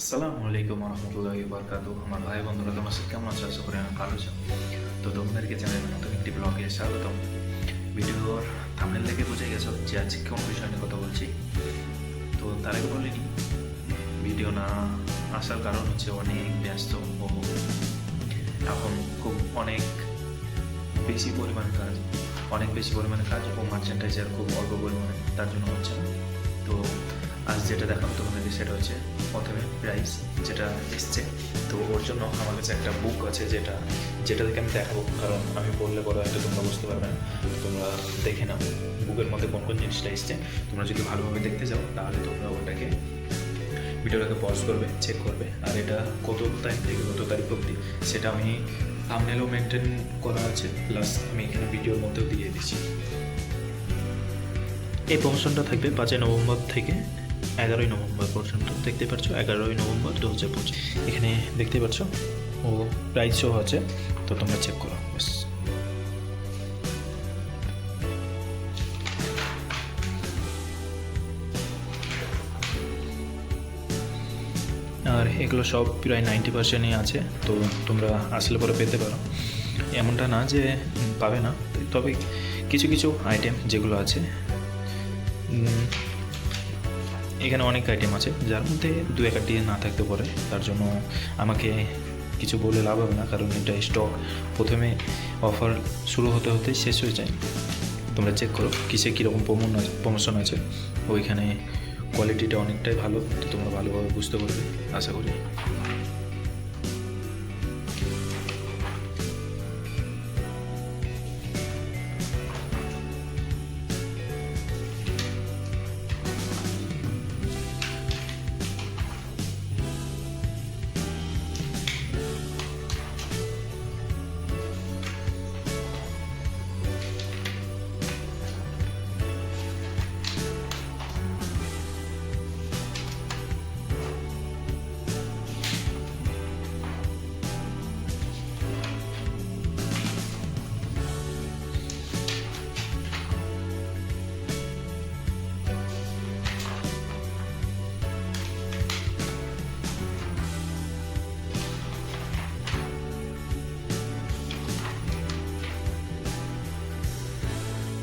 আসসালামু আলাইকুম রহমতুল্লাহি বারকাতু। আমার ভাই বন্ধুরা তোমার সাথে কেমন আছো? আশা করি আমি ভালো আছো। তো তোমাদেরকে জানাই নতুন একটি ব্লগে স্বাগতম। ভিডিওর থাম্বনেল দেখে বুঝে গেছো যে আজকে কোন বিষয় নিয়ে কথা বলছি। তো তার আগে বলিনি, ভিডিও না আসার কারণ হচ্ছে অনেক ব্যস্ত ও এখন খুব বেশি পরিমাণে কাজ ও মার্চেন্টাইজার খুব অল্প পরিমাণে, তার জন্য হচ্ছে না। তো আজ যেটা দেখাবো তোমাদেরকে সেটা হচ্ছে প্রথমে প্রাইস যেটা এসছে। তো ওর জন্য আমার কাছে একটা বুক আছে যেটা থেকে আমি দেখাবো, কারণ আমি বললে পরে হয়তো তোমরা বুঝতে পারবে না। তোমরা দেখে নাও বুকের মধ্যে কোন কোন জিনিসটা এসছে। তোমরা যদি ভালোভাবে দেখতে যাও তাহলে তোমরা ওটাকে ভিডিওটাকে পজ করবে, চেক করবে। আর এটা কত তারিখ থেকে কত তারিখ অবধি সেটা আমি থাম্বনেলও মেনটেন করা আছে, প্লাস আমি এখানে ভিডিওর মধ্যেও দিয়ে দিচ্ছি। এই প্রমোশনটা থাকবে 5ই নভেম্বর থেকে 11ই নভেম্বর পর্যন্ত। দেখতে পাচ্ছ 11ই নভেম্বর 2025 এখানে দেখতে পাচ্ছ ও প্রাইস শো আছে। তো তোমরা চেক করো বাস। আর এগুলো সব প্রায় 90%ই আছে। তো তোমরা আসলে পরে পেতে পারো, এমনটা না যে পাবে না। তবে কিছু কিছু আইটেম যেগুলো আছে, এখানে অনেক আইটেম আছে যার মধ্যে দু একটি না থাকতে পারে। তার জন্য আমাকে কিছু বলে লাভ হবে না, কারণ এটা স্টক প্রথমে অফার শুরু হতে হতে শেষ হয়ে যায়। তোমরা চেক করো কিসে কীরকম প্রমোশন আছে। ওইখানে কোয়ালিটিটা অনেকটাই ভালো, তো তোমরা ভালোভাবে বুঝতে পারবে আশা করি।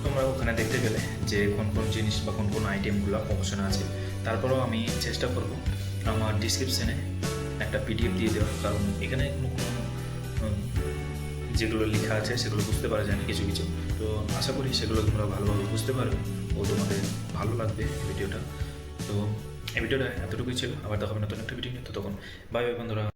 তোমরা ওখানে দেখতে পেলে যে কোন কোন জিনিস বা কোন কোন আইটেমগুলো প্রমোশনে আছে। তারপরেও আমি চেষ্টা করব আমার ডিসক্রিপশানে একটা পিডিএফ দিয়ে দেওয়ার, কারণ এখানে যেগুলো লেখা আছে সেগুলো বুঝতে পারা যায় না কিছু কিছু। তো আশা করি সেগুলো তোমরা ভালোভাবে বুঝতে পারবে ও তোমাদের ভালো লাগবে এই ভিডিওটা। তো এই ভিডিওটা এতটুকুই ছিল। আবার দেখাবে নতুন একটা ভিডিও নিয়ে। তো তখন বাই বাই বন্ধুরা।